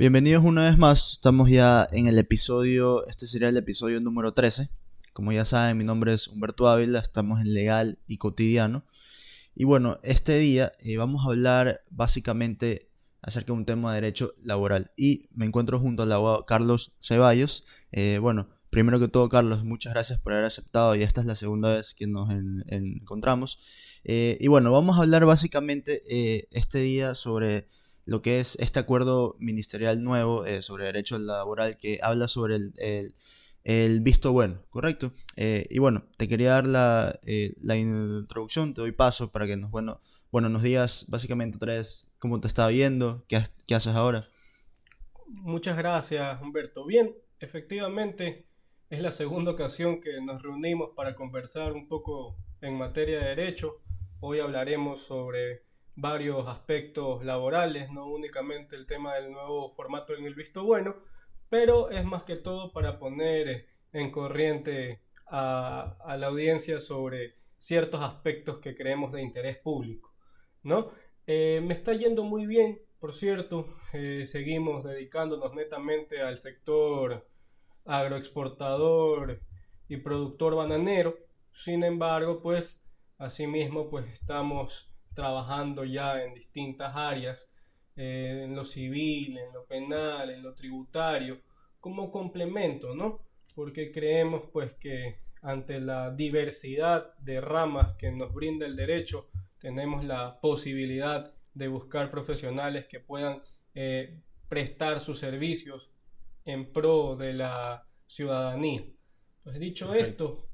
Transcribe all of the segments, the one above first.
Bienvenidos una vez más, estamos ya en el episodio, este sería el episodio número 13. Como ya saben, mi nombre es Humberto Ávila, estamos en Legal y Cotidiano. Y bueno, este día vamos a hablar básicamente acerca de un tema de derecho laboral. Y me encuentro junto al abogado Carlos Ceballos. Bueno, primero que todo, Carlos, muchas gracias por haber aceptado. Ya esta es la segunda vez que nos encontramos. Y bueno, vamos a hablar básicamente este día sobre lo que es este acuerdo ministerial nuevo sobre derecho laboral que habla sobre el visto bueno, ¿correcto? Y bueno, te quería dar la introducción, te doy paso para que nos digas básicamente otra vez cómo te está viendo, qué haces ahora. Muchas gracias, Humberto. Bien, efectivamente es la segunda ocasión que nos reunimos para conversar un poco en materia de derecho. Hoy hablaremos sobre varios aspectos laborales, no únicamente el tema del nuevo formato en el visto bueno, pero es más que todo para poner en corriente a la audiencia sobre ciertos aspectos que creemos de interés público, ¿no? Me está yendo muy bien, por cierto. Seguimos dedicándonos netamente al sector agroexportador y productor bananero. Sin embargo, pues asimismo, pues estamos trabajando ya en distintas áreas, en lo civil, en lo penal, en lo tributario, como complemento, ¿no? Porque creemos pues que ante la diversidad de ramas que nos brinda el derecho, tenemos la posibilidad de buscar profesionales que puedan prestar sus servicios en pro de la ciudadanía. Pues dicho Perfecto. esto, te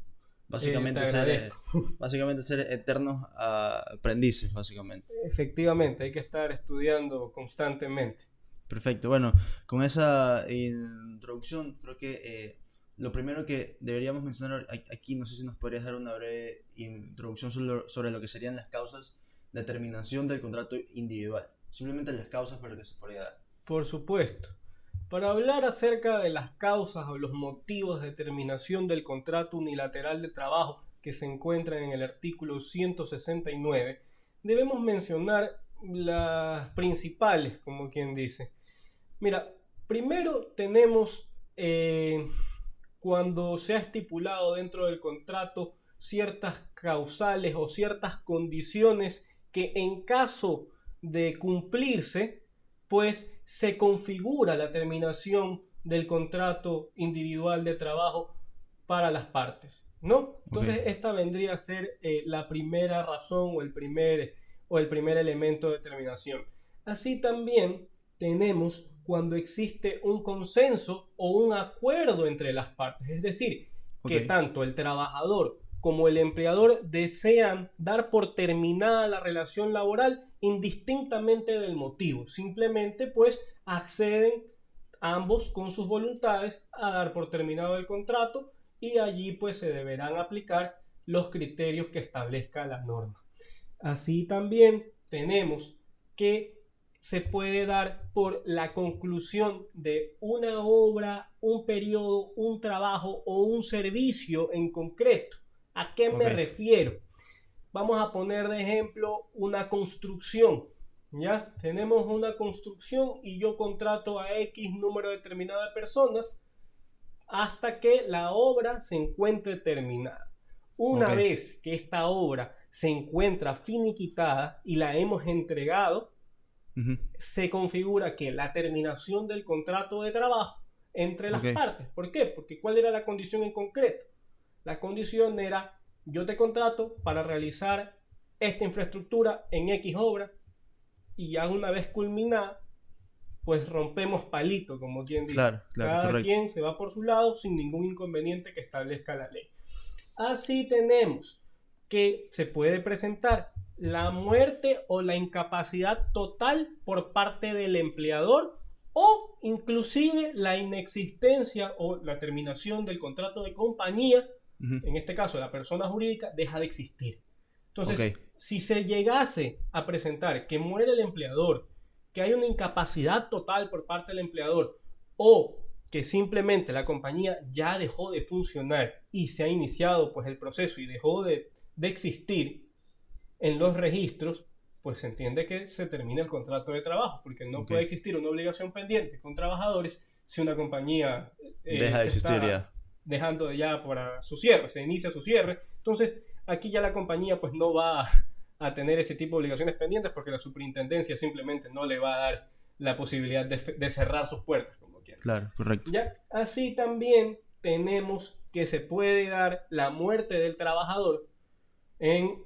Básicamente ser, agradezco. básicamente ser eternos aprendices, básicamente. Efectivamente, hay que estar estudiando constantemente. Perfecto, bueno, con esa introducción creo que lo primero que deberíamos mencionar aquí, no sé si nos podrías dar una breve introducción sobre lo que serían las causas de terminación del contrato individual. Simplemente las causas para que se podría dar. Por supuesto. Para hablar acerca de las causas o los motivos de terminación del contrato unilateral de trabajo que se encuentran en el artículo 169, debemos mencionar las principales, como quien dice. Mira, primero tenemos cuando se ha estipulado dentro del contrato ciertas causales o ciertas condiciones que en caso de cumplirse, pues se configura la terminación del contrato individual de trabajo para las partes, ¿no? Ok, Entonces esta vendría a ser la primera razón o el primer elemento de terminación. Así también tenemos cuando existe un consenso o un acuerdo entre las partes, es decir, ok, que tanto el trabajador como el empleador desean dar por terminada la relación laboral indistintamente del motivo. Simplemente pues acceden ambos con sus voluntades a dar por terminado el contrato y allí pues se deberán aplicar los criterios que establezca la norma. Así también tenemos que se puede dar por la conclusión de una obra, un periodo, un trabajo o un servicio en concreto. ¿A qué ok, me refiero? Vamos a poner de ejemplo una construcción. ¿Ya? Tenemos una construcción y yo contrato a X número determinado de personas hasta que la obra se encuentre terminada. ok, Una vez que esta obra se encuentra finiquitada y la hemos entregado, ujú, se configura que la terminación del contrato de trabajo entre las ok, partes. ¿Por qué? Porque ¿cuál era la condición en concreto? La condición era: yo te contrato para realizar esta infraestructura en X obra y ya una vez culminada, pues rompemos palito, como quien dice. claro, claro, Cada correcto. quien se va por su lado sin ningún inconveniente que establezca la ley. Así tenemos que se puede presentar la muerte o la incapacidad total por parte del empleador o inclusive la inexistencia o la terminación del contrato de compañía. Ujú, En este caso la persona jurídica deja de existir. ok, Entonces, si se llegase a presentar que muere el empleador, que hay una incapacidad total por parte del empleador o que simplemente la compañía ya dejó de funcionar y se ha iniciado pues el proceso y dejó de existir en los registros, pues se entiende que se termina el contrato de trabajo, porque no Ok. puede existir una obligación pendiente con trabajadores si una compañía Deja de se existir está ya. dejando ya para su cierre, se inicia su cierre. Entonces, aquí ya la compañía pues no va a tener ese tipo de obligaciones pendientes porque la superintendencia simplemente no le va a dar la posibilidad de cerrar sus puertas, como quieran. Claro, correcto. ¿Ya? Así también tenemos que se puede dar la muerte del trabajador en,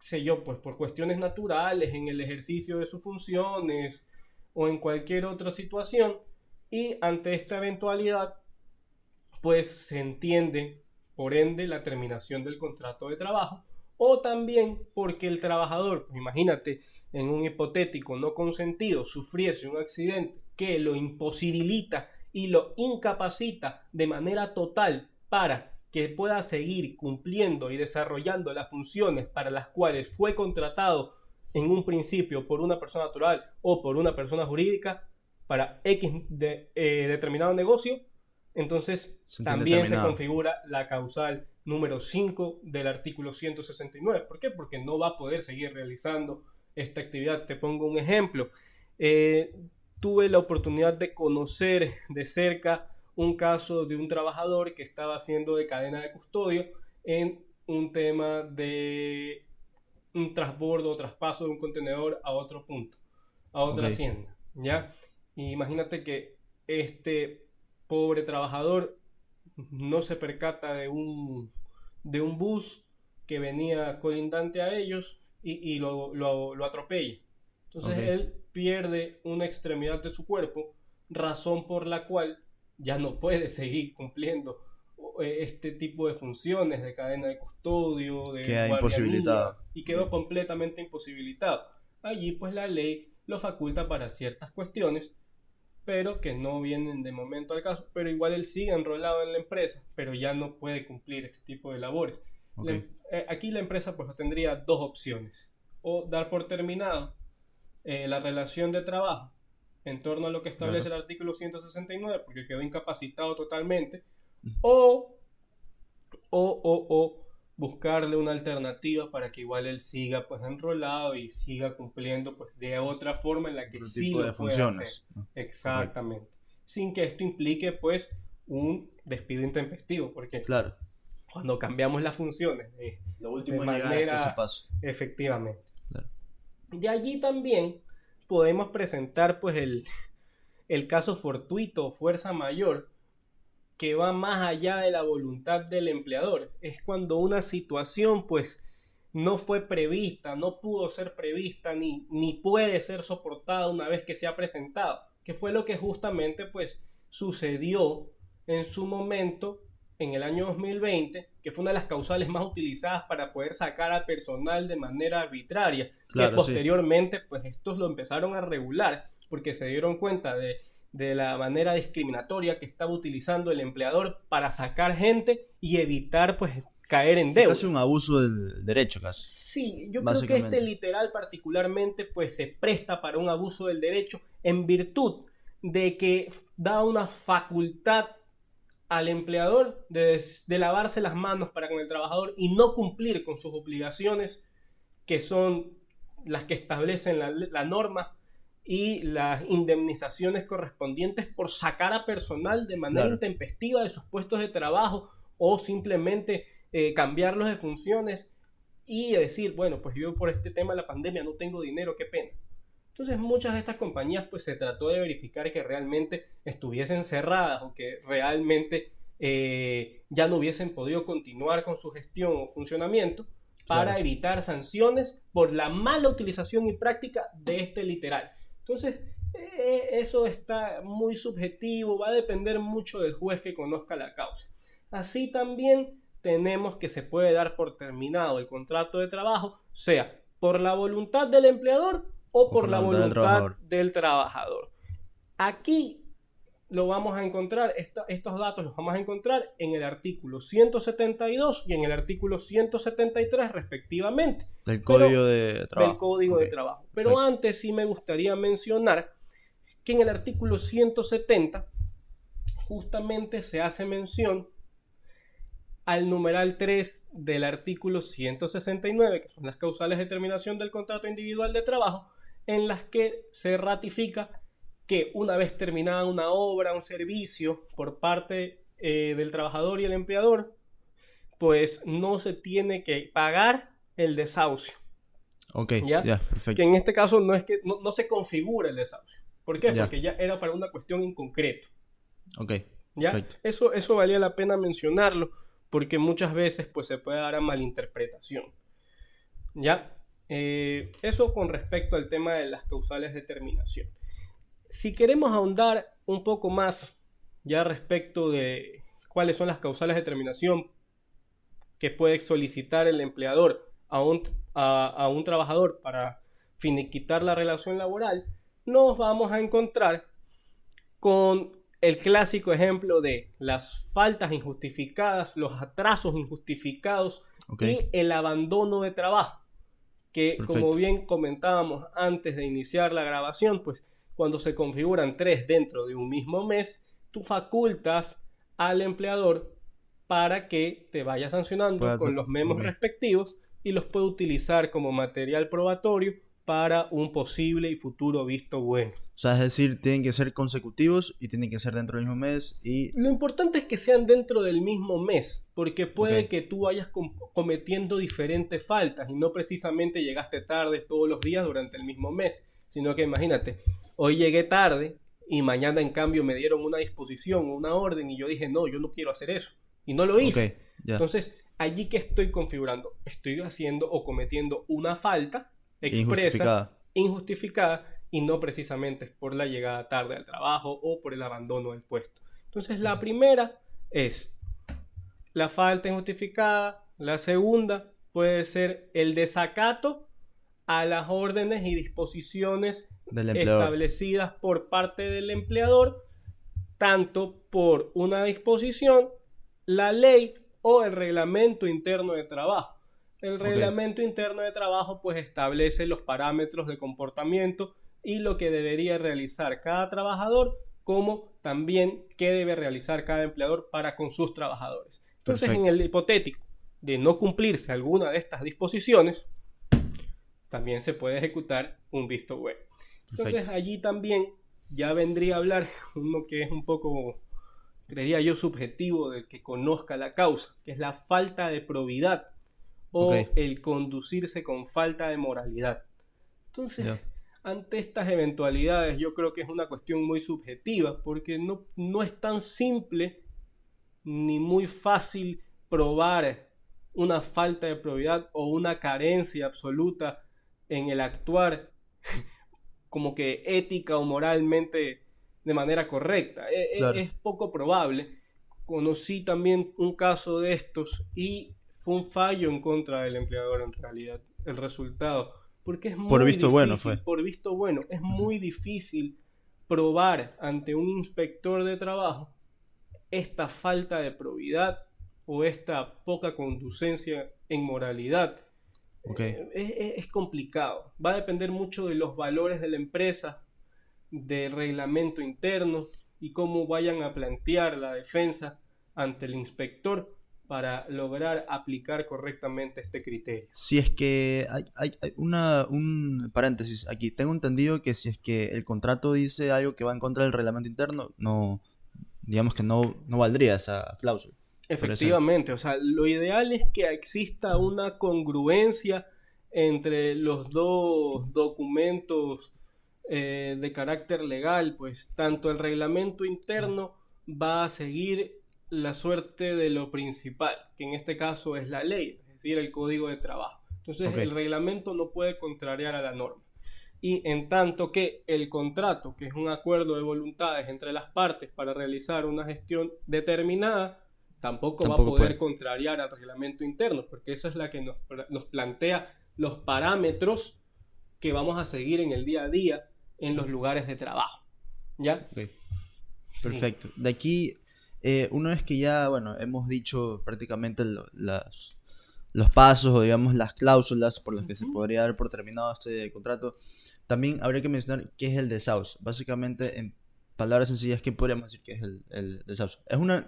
sé yo, pues por cuestiones naturales, en el ejercicio de sus funciones o en cualquier otra situación, y ante esta eventualidad pues se entiende por ende la terminación del contrato de trabajo, o también porque el trabajador, pues imagínate, en un hipotético no consentido sufriese un accidente que lo imposibilita y lo incapacita de manera total para que pueda seguir cumpliendo y desarrollando las funciones para las cuales fue contratado en un principio por una persona natural o por una persona jurídica para determinado negocio. Entonces también se configura la causal número 5 del artículo 169. ¿Por qué? Porque no va a poder seguir realizando esta actividad. Te pongo un ejemplo. Tuve la oportunidad de conocer de cerca un caso de un trabajador que estaba haciendo de cadena de custodio en un tema de un transbordo o traspaso de un contenedor a otro punto, a otra hacienda, ¿ya? Y imagínate que este pobre trabajador no se percata de un bus que venía colindante a ellos y lo atropella. Entonces él pierde una extremidad de su cuerpo, razón por la cual ya no puede seguir cumpliendo este tipo de funciones de cadena de custodio, de queda imposibilitado y quedó completamente imposibilitado. Allí pues la ley lo faculta para ciertas cuestiones, pero que no vienen de momento al caso, pero igual él sigue enrolado en la empresa, pero ya no puede cumplir este tipo de labores. Aquí la empresa pues tendría dos opciones: o dar por terminado la relación de trabajo en torno a lo que establece el artículo 169 porque quedó incapacitado totalmente, o buscarle una alternativa para que igual él siga pues enrolado y siga cumpliendo pues de otra forma en la que sí lo puede hacer. Exactamente. Correcto. Sin que esto implique pues un despido intempestivo, porque cuando cambiamos las funciones lo último de manera ese paso. Efectivamente. De allí también podemos presentar pues el caso fortuito o fuerza mayor, que va más allá de la voluntad del empleador. Es cuando una situación pues no fue prevista, no pudo ser prevista ni puede ser soportada una vez que se ha presentado, que fue lo que justamente pues sucedió en su momento en el año 2020, que fue una de las causales más utilizadas para poder sacar a personal de manera arbitraria, que posteriormente pues estos lo empezaron a regular porque se dieron cuenta de la manera discriminatoria que estaba utilizando el empleador para sacar gente y evitar pues caer en deuda. Casi un abuso del derecho, casi. Sí, yo creo que este literal particularmente pues se presta para un abuso del derecho en virtud de que da una facultad al empleador de lavarse las manos para con el trabajador y no cumplir con sus obligaciones, que son las que establecen la norma, y las indemnizaciones correspondientes por sacar a personal de manera intempestiva de sus puestos de trabajo o simplemente cambiarlos de funciones y decir, bueno, pues yo por este tema de la pandemia no tengo dinero, qué pena. Entonces muchas de estas compañías pues se trató de verificar que realmente estuviesen cerradas o que realmente ya no hubiesen podido continuar con su gestión o funcionamiento para evitar sanciones por la mala utilización y práctica de este literal. Entonces, eso está muy subjetivo, va a depender mucho del juez que conozca la causa. Así también tenemos que se puede dar por terminado el contrato de trabajo, sea por la voluntad del empleador o por la voluntad del trabajador. Aquí lo vamos a encontrar, estos datos los vamos a encontrar en el artículo 172 y en el artículo 173 respectivamente. Del Código de Trabajo. Del Código de Trabajo. Pero antes sí me gustaría mencionar que en el artículo 170 justamente se hace mención al numeral 3 del artículo 169, que son las causales de terminación del contrato individual de trabajo, en las que se ratifica que una vez terminada una obra, un servicio por parte del trabajador y el empleador, pues no se tiene que pagar el desahucio. Ok, ¿Ya? Perfecto. Que en este caso no se configura el desahucio. ¿Por qué? Ya. Porque ya era para una cuestión en concreto. Ok, ¿Ya? perfecto. Eso valía la pena mencionarlo, porque muchas veces pues, se puede dar a malinterpretación. ¿Ya? Eso con respecto al tema de las causales de terminación. Si queremos ahondar un poco más ya respecto de cuáles son las causales de terminación que puede solicitar el empleador a un trabajador para finiquitar la relación laboral, nos vamos a encontrar con el clásico ejemplo de las faltas injustificadas, los atrasos injustificados y el abandono de trabajo, que como bien comentábamos antes de iniciar la grabación, pues cuando se configuran 3 dentro de un mismo mes, tú facultas al empleador para que te vaya sancionando con los memos respectivos y los puede utilizar como material probatorio para un posible y futuro visto bueno. O sea, es decir, tienen que ser consecutivos y tienen que ser dentro del mismo mes y... Lo importante es que sean dentro del mismo mes, porque puede que tú vayas cometiendo diferentes faltas y no precisamente llegaste tarde todos los días durante el mismo mes, sino que imagínate, hoy llegué tarde y mañana en cambio me dieron una disposición o una orden y yo dije, no, yo no quiero hacer eso y no lo hice. Entonces, allí que estoy configurando, estoy haciendo o cometiendo una falta expresa, injustificada, y no precisamente por la llegada tarde al trabajo o por el abandono del puesto. Entonces la primera es la falta injustificada. La segunda puede ser el desacato a las órdenes y disposiciones establecidas por parte del empleador, tanto por una disposición, la ley o el reglamento interno de trabajo. El reglamento interno de trabajo pues establece los parámetros de comportamiento y lo que debería realizar cada trabajador, como también qué debe realizar cada empleador para con sus trabajadores. Entonces, en el hipotético de no cumplirse alguna de estas disposiciones, también se puede ejecutar un visto bueno. Entonces, allí también ya vendría a hablar uno que es un poco, creería yo, subjetivo del que conozca la causa, que es la falta de probidad o el conducirse con falta de moralidad. Entonces, ante estas eventualidades yo creo que es una cuestión muy subjetiva, porque no es tan simple ni muy fácil probar una falta de probidad o una carencia absoluta en el actuar como que ética o moralmente de manera correcta. Es poco probable. Conocí también un caso de estos y fue un fallo en contra del empleador en realidad, el resultado. Porque es muy por visto difícil, bueno fue. Por visto bueno, es muy difícil probar ante un inspector de trabajo esta falta de probidad o esta poca conducencia en moralidad. Es complicado. Va a depender mucho de los valores de la empresa, del reglamento interno y cómo vayan a plantear la defensa ante el inspector para lograr aplicar correctamente este criterio. Si es que hay un paréntesis aquí, tengo entendido que si es que el contrato dice algo que va en contra del reglamento interno, no, digamos que no valdría esa cláusula. Efectivamente, o sea, lo ideal es que exista una congruencia entre los dos documentos de carácter legal, pues tanto el reglamento interno va a seguir la suerte de lo principal, que en este caso es la ley, es decir, el código de trabajo. Entonces el reglamento no puede contrariar a la norma. Y en tanto que el contrato, que es un acuerdo de voluntades entre las partes para realizar una gestión determinada, tampoco va a poder contrariar al reglamento interno, porque esa es la que nos plantea los parámetros que vamos a seguir en el día a día en los lugares de trabajo. ¿Ya? Perfecto. De aquí, una vez que ya, bueno, hemos dicho prácticamente los pasos o digamos las cláusulas por las que se podría dar por terminado este contrato, también habría que mencionar qué es el desahucio. Básicamente, en palabras sencillas, ¿qué podríamos decir que es el desahucio? Es una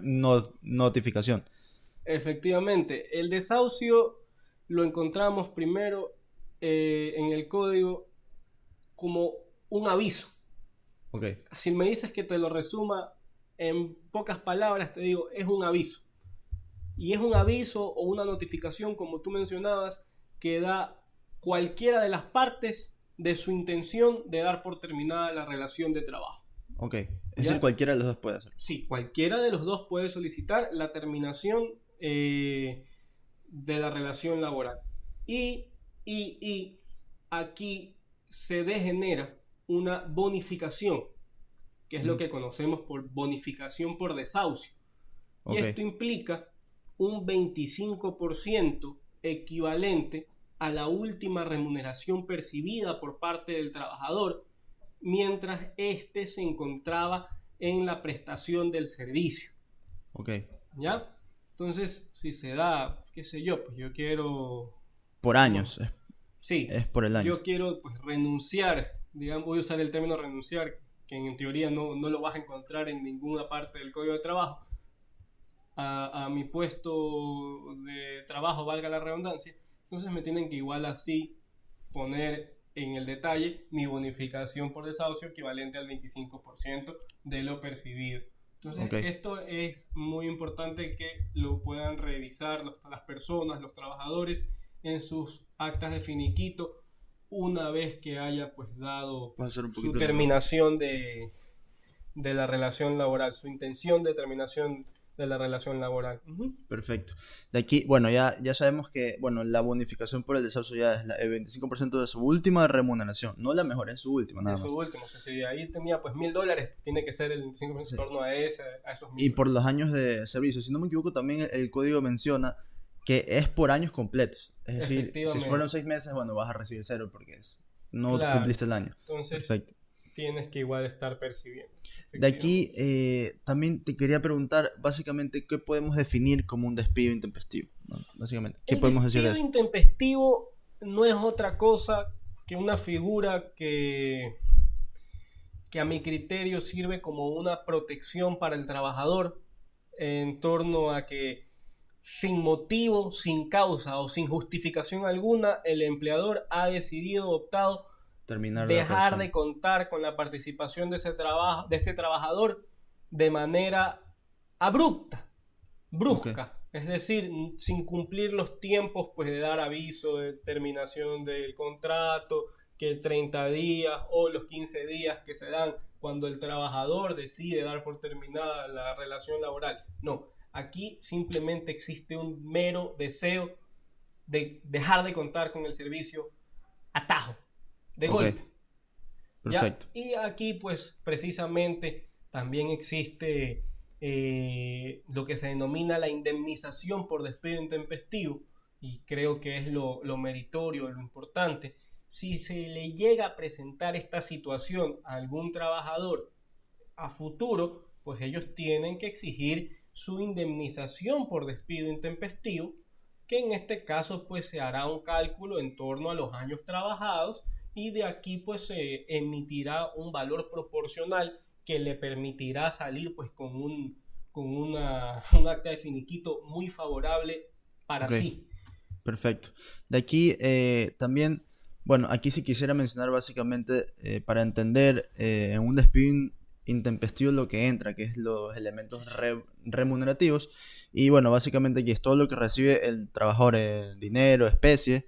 notificación Efectivamente, el desahucio lo encontramos primero en el código como un aviso. Ok. Si me dices que te lo resuma en pocas palabras, te digo, es un aviso. Y es un aviso o una notificación, como tú mencionabas, que da cualquiera de las partes de su intención de dar por terminada la relación de trabajo. Ok. Es ¿Ya? decir, cualquiera de los dos puede hacerlo. Sí, cualquiera de los dos puede solicitar la terminación de la relación laboral. Y aquí se degenera una bonificación, que es lo que conocemos por bonificación por desahucio. Y Ok. esto implica un 25% equivalente a la última remuneración percibida por parte del trabajador mientras éste se encontraba en la prestación del servicio. Ok. ¿Ya? Entonces, si se da, qué sé yo, pues yo quiero... Por años. Sí, Es por el año. yo quiero pues renunciar, digamos, voy a usar el término renunciar, que en teoría no lo vas a encontrar en ninguna parte del Código de Trabajo, a mi puesto de trabajo, valga la redundancia. Entonces me tienen que igual así poner en el detalle mi bonificación por desahucio equivalente al 25% de lo percibido. Entonces esto es muy importante que lo puedan revisar las personas, los trabajadores en sus actas de finiquito una vez que haya pues dado su terminación de la relación laboral, su intención de terminación de la relación laboral. Perfecto. De aquí, bueno, ya sabemos que, bueno, la bonificación por el desahucio ya es el 25% de su última remuneración. No la mejor, es su última, nada más. De su última, o sea, si ahí tenía pues $1,000, tiene que ser el 25% en torno a esos 1,000. Y por los años de servicio, si no me equivoco, también el código menciona que es por años completos. Es decir, si fueron 6 meses, bueno, vas a recibir 0 porque no cumpliste el año. Entonces, perfecto. Tienes que igual estar percibiendo. De aquí, también te quería preguntar, básicamente, ¿qué podemos definir como un despido intempestivo? ¿No? Básicamente, ¿qué podemos decir de eso? El despido intempestivo no es otra cosa que una figura que a mi criterio sirve como una protección para el trabajador en torno a que sin motivo, sin causa o sin justificación alguna, el empleador ha decidido, optado dejar de contar con la participación de este trabajador de manera abrupta, brusca, es decir, sin cumplir los tiempos pues de dar aviso de terminación del contrato, que el 30 días o los 15 días que se dan cuando el trabajador decide dar por terminada la relación laboral. No, aquí simplemente existe un mero deseo de dejar de contar con el servicio a tajo, de golpe. Perfecto. ¿Ya? Y aquí pues precisamente también existe lo que se denomina la indemnización por despido intempestivo, y creo que es lo meritorio, lo importante. Si se le llega a presentar esta situación a algún trabajador a futuro, pues ellos tienen que exigir su indemnización por despido intempestivo, que en este caso pues se hará un cálculo en torno a los años trabajados, y de aquí pues se emitirá un valor proporcional que le permitirá salir pues con un acta de finiquito muy favorable para sí. Perfecto. De aquí también, bueno, aquí sí quisiera mencionar básicamente para entender en un despido intempestivo lo que entra, que es los elementos remunerativos. Y bueno, básicamente aquí es todo lo que recibe el trabajador, dinero, especie.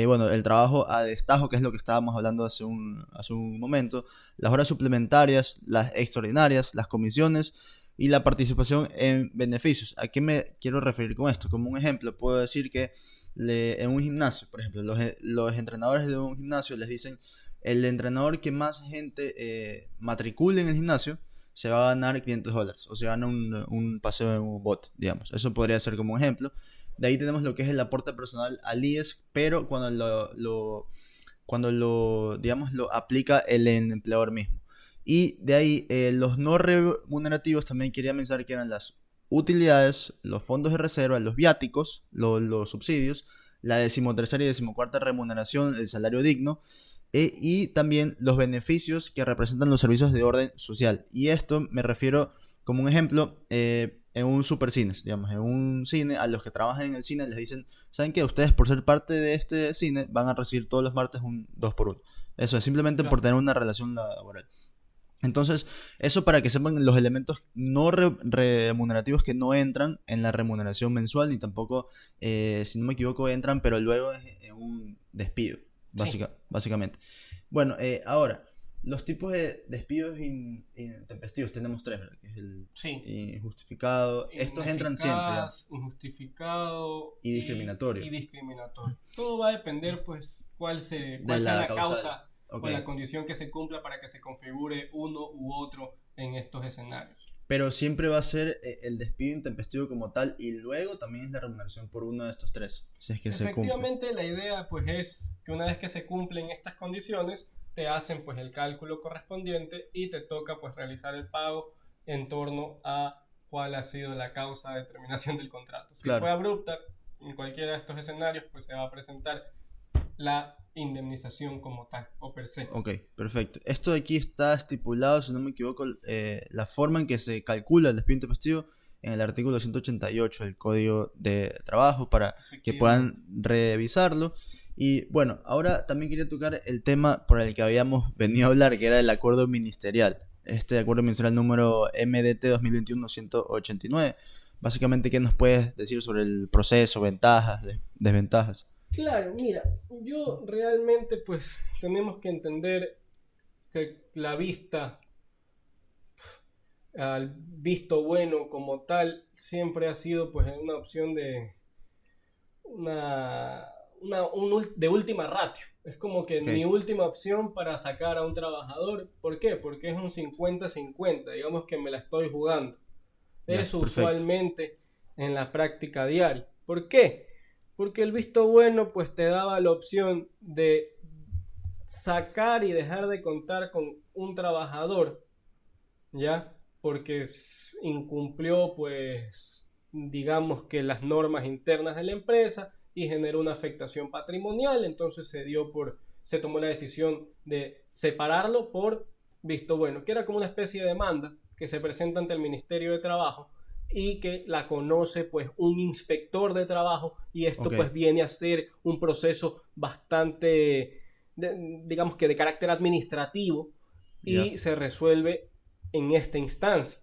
Bueno, el trabajo a destajo, que es lo que estábamos hablando hace un momento, las horas suplementarias, las extraordinarias, las comisiones y la participación en beneficios. ¿A qué me quiero referir con esto? Como un ejemplo, puedo decir que en un gimnasio, por ejemplo, los entrenadores de un gimnasio les dicen: el entrenador que más gente matricule en el gimnasio se va a ganar $500, o se gana un paseo en un bot, digamos. Eso podría ser como un ejemplo. De ahí tenemos lo que es el aporte personal al IES, pero cuando digamos, lo aplica el empleador mismo. Y de ahí los no remunerativos también quería mencionar que eran las utilidades, los fondos de reserva, los viáticos, los subsidios, la 13ª y 14ª remuneración, el salario digno, y también los beneficios que representan los servicios de orden social. Y esto me refiero como un ejemplo, en un supercines, digamos, en un cine, a los que trabajan en el cine les dicen, ¿saben qué? Ustedes por ser parte de este cine van a recibir todos los martes un 2x1. Eso es simplemente por Claro. tener una relación laboral. Entonces, eso para que sepan los elementos no remunerativos que no entran en la remuneración mensual, ni tampoco, si no me equivoco, entran, pero luego es en un despido, Sí. básicamente. Bueno, ahora, los tipos de despidos intempestivos tenemos tres, ¿verdad? Que es el Sí. injustificado. Estos entran siempre, ya. Ineficaz, injustificado Y discriminatorio. y discriminatorio. Todo va a depender, pues, cuál De sea la la causa. causa Ok. o la condición que se cumpla para que se configure uno u otro en estos escenarios. Pero siempre va a ser el despido intempestivo como tal y luego también es la remuneración por uno de estos tres, si es que se cumple. Efectivamente, la idea, pues, es que una vez que se cumplen estas condiciones, te hacen, pues, el cálculo correspondiente y te toca, pues, realizar el pago en torno a cuál ha sido la causa de terminación del contrato. Si Claro. fue abrupta, en cualquiera de estos escenarios, pues se va a presentar la indemnización como tal o per se. Ok, perfecto. Esto de aquí está estipulado, si no me equivoco, la forma en que se calcula el despido intempestivo en el artículo 188 del Código de Trabajo para que puedan revisarlo. Y bueno, ahora también quería tocar el tema por el que habíamos venido a hablar, que era el acuerdo ministerial. Este acuerdo ministerial número MDT 2021-189. Básicamente, ¿qué nos puedes decir sobre el proceso, ventajas, desventajas? Claro, mira, yo realmente pues tenemos que entender que la vista, al visto bueno como tal, siempre ha sido pues una opción de de última ratio. Es como que Ok. mi última opción para sacar a un trabajador. ¿Por qué? Porque es un 50-50, digamos que me la estoy jugando. Ya, Eso perfecto. usualmente en la práctica diaria. ¿Por qué? Porque el visto bueno pues te daba la opción de sacar y dejar de contar con un trabajador, ¿ya? Porque incumplió pues digamos que las normas internas de la empresa y generó una afectación patrimonial, entonces se tomó la decisión de separarlo por visto bueno, que era como una especie de demanda que se presenta ante el Ministerio de Trabajo y que la conoce pues un inspector de trabajo y esto Ok. pues viene a ser un proceso bastante digamos que de carácter administrativo y Ya. se resuelve en esta instancia.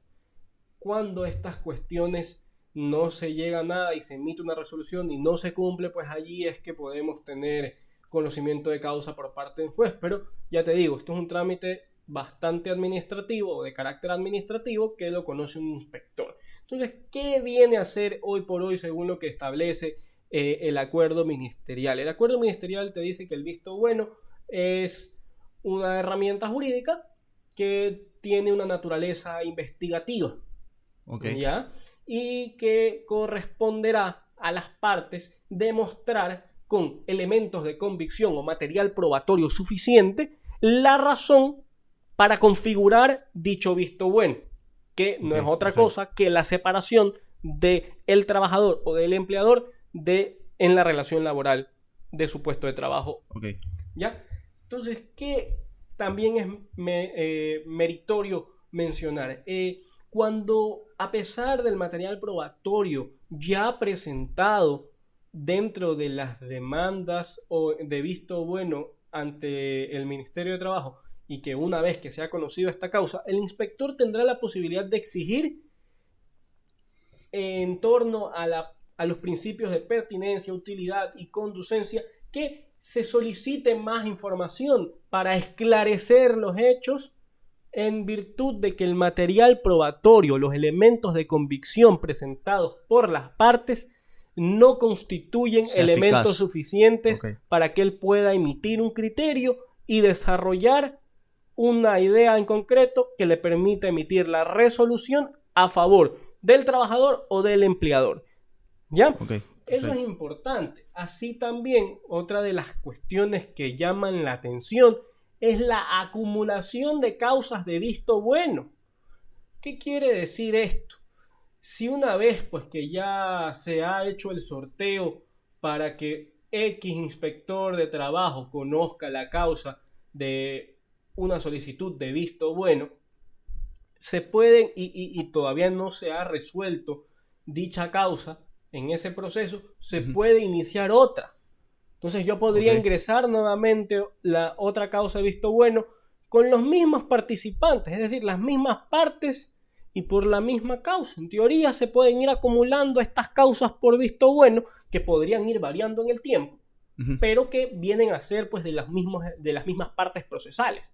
Cuando estas cuestiones no se llega a nada y se emite una resolución y no se cumple, pues allí es que podemos tener conocimiento de causa por parte del juez. Pero ya te digo, esto es un trámite bastante administrativo o de carácter administrativo que lo conoce un inspector. Entonces, ¿qué viene a hacer hoy por hoy según lo que establece el acuerdo ministerial? El acuerdo ministerial te dice que el visto bueno es una herramienta jurídica que tiene una naturaleza investigativa, Ok. ¿ya? Y que corresponderá a las partes demostrar con elementos de convicción o material probatorio suficiente la razón para configurar dicho visto bueno, que no es otra perfecto. cosa que la separación del trabajador o del empleador en la relación laboral de su puesto de trabajo. Ok. ¿Ya? Entonces, ¿qué también es meritorio mencionar? Cuando, a pesar del material probatorio ya presentado dentro de las demandas o de visto bueno ante el Ministerio de Trabajo y que una vez que sea conocido esta causa, el inspector tendrá la posibilidad de exigir en torno a los principios de pertinencia, utilidad y conducencia que se solicite más información para esclarecer los hechos en virtud de que el material probatorio, los elementos de convicción presentados por las partes no constituyen elementos suficientes para que él pueda emitir un criterio y desarrollar una idea en concreto que le permita emitir la resolución a favor del trabajador o del empleador. ¿Ya? Okay, eso es importante. Así también, otra de las cuestiones que llaman la atención es la acumulación de causas de visto bueno. ¿Qué quiere decir esto? Si una vez pues que ya se ha hecho el sorteo para que X inspector de trabajo conozca la causa de una solicitud de visto bueno, se pueden, y todavía no se ha resuelto dicha causa en ese proceso, se puede iniciar otra. Entonces yo podría ingresar nuevamente la otra causa de visto bueno con los mismos participantes, es decir, las mismas partes y por la misma causa. En teoría se pueden ir acumulando estas causas por visto bueno que podrían ir variando en el tiempo, pero que vienen a ser pues de las mismas partes procesales.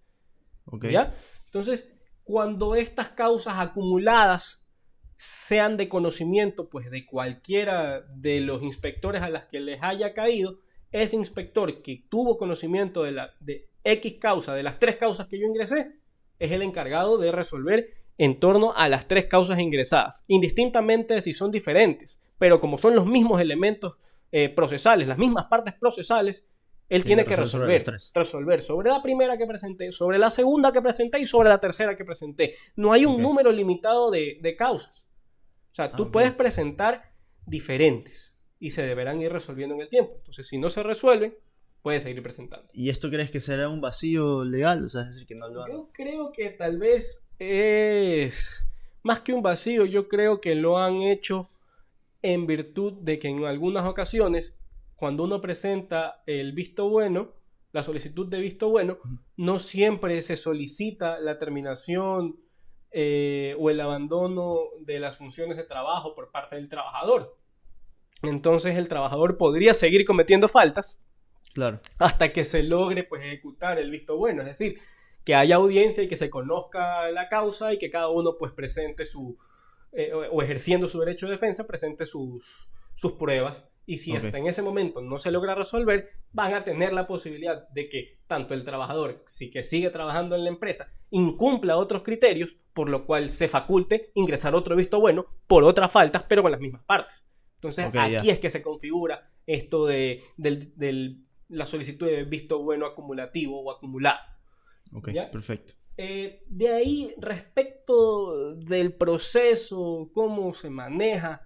¿Ya? Entonces, cuando estas causas acumuladas sean de conocimiento pues de cualquiera de los inspectores a las que les haya caído, ese inspector que tuvo conocimiento de X causa, de las 3 causas que yo ingresé, es el encargado de resolver en torno a las 3 causas ingresadas, indistintamente de si son diferentes, pero como son los mismos elementos procesales, las mismas partes procesales, él tiene que resolver sobre la primera que presenté, sobre la segunda que presenté y sobre la tercera que presenté. No hay un número limitado de causas. O sea, tú puedes presentar diferentes y se deberán ir resolviendo en el tiempo. Entonces, si no se resuelven, puedes seguir presentando. ¿Y esto crees que será un vacío legal? O sea, es decir, que no lo han... Yo creo que tal vez es más que un vacío. Yo creo que lo han hecho en virtud de que en algunas ocasiones, cuando uno presenta el visto bueno, la solicitud de visto bueno, no siempre se solicita la terminación o el abandono de las funciones de trabajo por parte del trabajador. Entonces el trabajador podría seguir cometiendo faltas hasta que se logre pues ejecutar el visto bueno, es decir, que haya audiencia y que se conozca la causa y que cada uno pues presente o ejerciendo su derecho de defensa, presente sus pruebas. Y si hasta en ese momento no se logra resolver, van a tener la posibilidad de que tanto el trabajador, si que sigue trabajando en la empresa, incumpla otros criterios, por lo cual se faculte ingresar otro visto bueno por otras faltas, pero con las mismas partes. Entonces aquí es que se configura esto de la solicitud de visto bueno acumulativo o acumulado. ¿Ya? Perfecto. De ahí, respecto del proceso, cómo se maneja,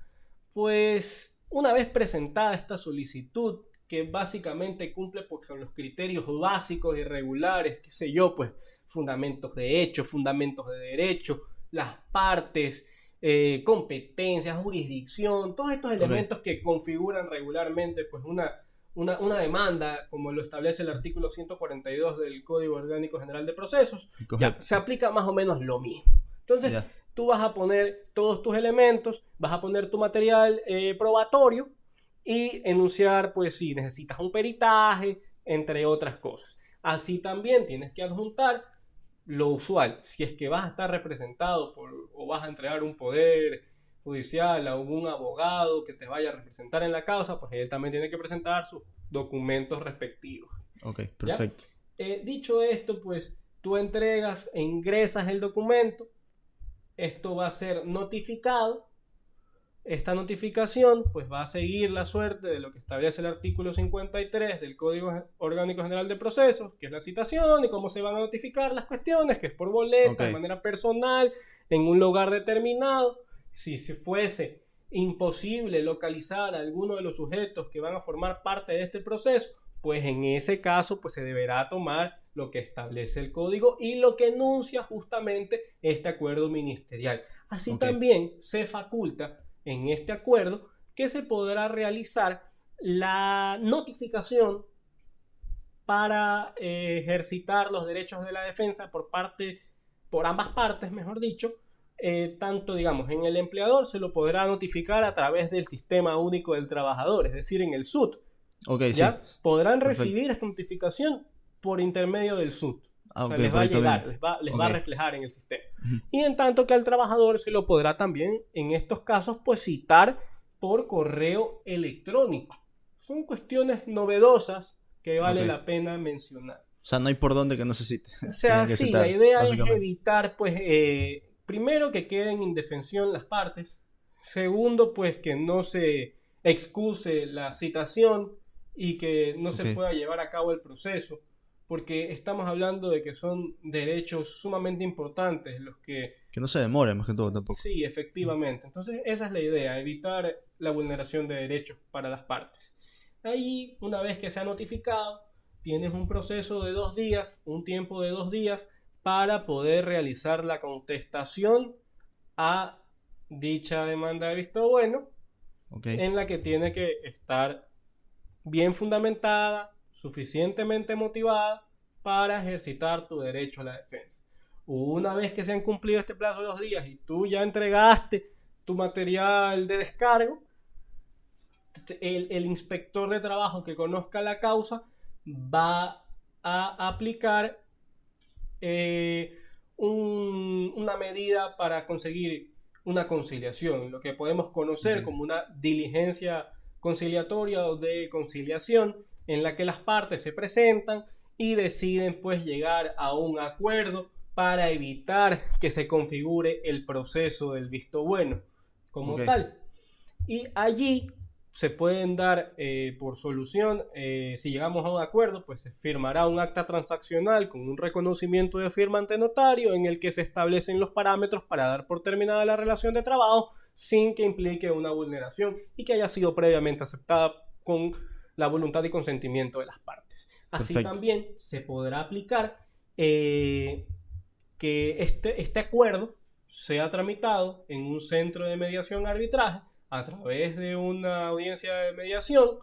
pues una vez presentada esta solicitud, que básicamente cumple pues, con los criterios básicos y regulares, qué sé yo, pues fundamentos de hecho, fundamentos de derecho, las partes, competencias, jurisdicción, todos estos elementos que configuran regularmente pues una demanda, como lo establece el artículo 142 del Código Orgánico General de Procesos, ya, se aplica más o menos lo mismo. Entonces, tú vas a poner todos tus elementos, vas a poner tu material probatorio y enunciar, pues, si necesitas un peritaje, entre otras cosas. Así también tienes que adjuntar lo usual. Si es que vas a estar representado o vas a entregar un poder judicial a algún abogado que te vaya a representar en la causa, pues él también tiene que presentar sus documentos respectivos. Ok, perfecto. Dicho esto, pues tú entregas e ingresas el documento. Esto va a ser notificado. Esta notificación pues va a seguir la suerte de lo que establece el artículo 53 del Código Orgánico General de Procesos, que es la citación y cómo se van a notificar las cuestiones, que es por boleta, de manera personal, en un lugar determinado. Si fuese imposible localizar a alguno de los sujetos que van a formar parte de este proceso, pues en ese caso pues se deberá tomar lo que establece el código y lo que enuncia justamente este acuerdo ministerial. Así también se faculta en este acuerdo que se podrá realizar la notificación para ejercitar los derechos de la defensa por ambas partes, mejor dicho. Tanto, digamos, en el empleador se lo podrá notificar a través del Sistema Único del Trabajador, es decir, en el SUT. ¿Ya? Podrán recibir esta notificación por intermedio del SUT. O sea, les va a llegar, les va a reflejar en el sistema. Y en tanto que al trabajador se lo podrá también, en estos casos, pues citar por correo electrónico. Son cuestiones novedosas que vale la pena mencionar. O sea, no hay por dónde que no se cite. O sea, sí, citar, la idea es evitar, pues, primero, que queden en indefensión las partes. Segundo, pues, que no se excuse la citación y que no se pueda llevar a cabo el proceso. Porque estamos hablando de que son derechos sumamente importantes los que... Que no se demore, más que todo, tampoco. Sí, efectivamente. Entonces, esa es la idea, evitar la vulneración de derechos para las partes. Ahí, una vez que se ha notificado, tienes un proceso de 2 días, un tiempo de 2 días, para poder realizar la contestación a dicha demanda de visto bueno, en la que tiene que estar bien fundamentada, suficientemente motivada para ejercitar tu derecho a la defensa. Una vez que se han cumplido este plazo de 2 días y tú ya entregaste tu material de descargo, el inspector de trabajo que conozca la causa va a aplicar una medida para conseguir una conciliación, lo que podemos conocer como una diligencia conciliatoria o de conciliación, en la que las partes se presentan y deciden pues llegar a un acuerdo para evitar que se configure el proceso del visto bueno como tal. Y allí se pueden dar por solución, si llegamos a un acuerdo, pues se firmará un acta transaccional con un reconocimiento de firma ante notario en el que se establecen los parámetros para dar por terminada la relación de trabajo sin que implique una vulneración y que haya sido previamente aceptada con la voluntad y consentimiento de las partes. Así también se podrá aplicar que este acuerdo sea tramitado en un centro de mediación arbitraje a través de una audiencia de mediación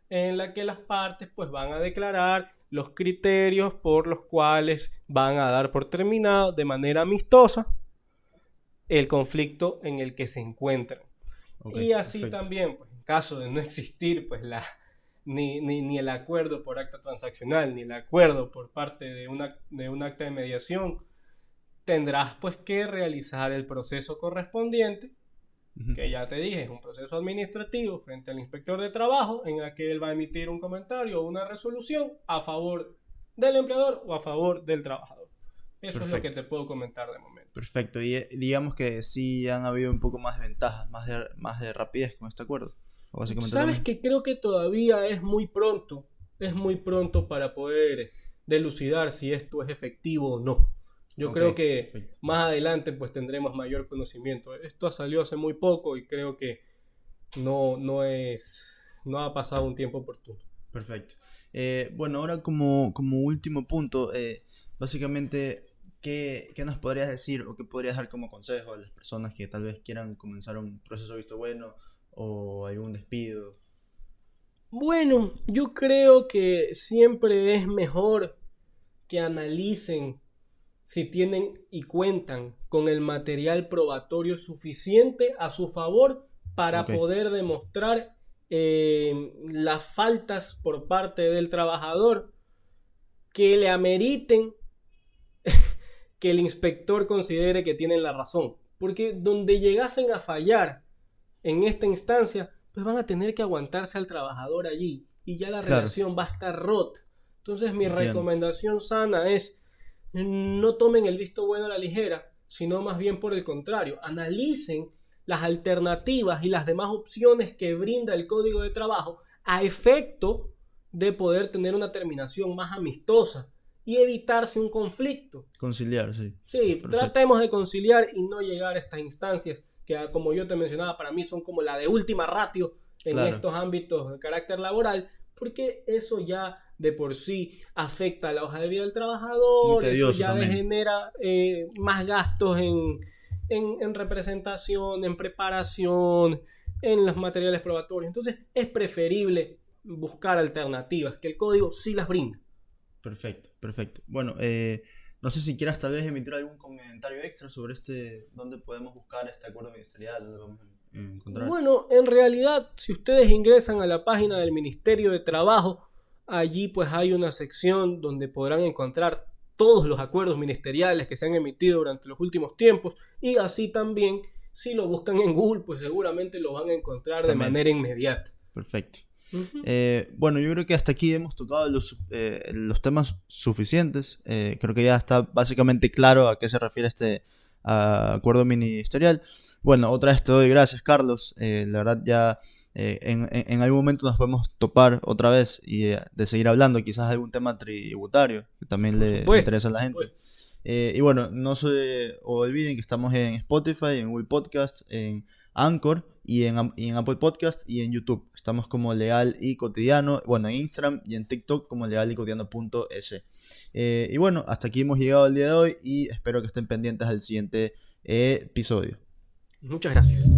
en la que las partes pues van a declarar los criterios por los cuales van a dar por terminado de manera amistosa el conflicto en el que se encuentran. Y así también, pues, en caso de no existir pues ni el acuerdo por acta transaccional ni el acuerdo por parte de un acta de mediación, tendrás pues que realizar el proceso correspondiente, que ya te dije, es un proceso administrativo frente al inspector de trabajo en el que él va a emitir un comentario o una resolución a favor del empleador o a favor del trabajador. Eso es lo que te puedo comentar de momento. Perfecto, y digamos que sí han habido un poco más de ventajas, más de rapidez con este acuerdo. Sabes que creo que todavía es muy pronto para poder delucidar si esto es efectivo o no. Yo creo que más adelante pues tendremos mayor conocimiento. Esto salió hace muy poco y creo que no ha pasado un tiempo oportuno. Perfecto. Bueno, ahora como último punto, básicamente, ¿qué nos podrías decir o qué podrías dar como consejo a las personas que tal vez quieran comenzar un proceso de visto bueno o algún despido? Bueno, yo creo que siempre es mejor que analicen si tienen y cuentan con el material probatorio suficiente a su favor para poder demostrar las faltas por parte del trabajador que le ameriten que el inspector considere que tienen la razón. Porque donde llegasen a fallar en esta instancia, pues van a tener que aguantarse al trabajador allí y ya la relación va a estar rota. Entonces mi recomendación sana es: no tomen el visto bueno a la ligera, sino más bien por el contrario, analicen las alternativas y las demás opciones que brinda el Código de Trabajo a efecto de poder tener una terminación más amistosa y evitarse un conflicto. Conciliar, sí. Sí, tratemos de conciliar y no llegar a estas instancias que, como yo te mencionaba, para mí son como la de última ratio en estos ámbitos de carácter laboral, porque eso ya de por sí afecta a la hoja de vida del trabajador, eso ya genera más gastos en representación, en preparación, en los materiales probatorios. Entonces es preferible buscar alternativas, que el código sí las brinda. Perfecto. Bueno, no sé si quieras tal vez emitir algún comentario extra sobre dónde podemos buscar este acuerdo ministerial, dónde vamos a encontrar. Bueno, en realidad, si ustedes ingresan a la página del Ministerio de Trabajo, allí pues hay una sección donde podrán encontrar todos los acuerdos ministeriales que se han emitido durante los últimos tiempos, y así también, si lo buscan en Google, pues seguramente lo van a encontrar de manera inmediata. Perfecto. Bueno, yo creo que hasta aquí hemos tocado los temas suficientes. Creo que ya está básicamente claro a qué se refiere este acuerdo ministerial. Bueno, otra vez te doy gracias, Carlos. La verdad ya en algún momento nos podemos topar otra vez y de seguir hablando, quizás algún tema tributario que también le interesa a la gente. Y bueno, no se olviden que estamos en Spotify, en Google Podcast, en Anchor y en Apple Podcast y en YouTube. Estamos como Legal y Cotidiano, bueno, en Instagram y en TikTok como legalycotidiano.es. Y bueno, hasta aquí hemos llegado el día de hoy y espero que estén pendientes al siguiente episodio. Muchas gracias.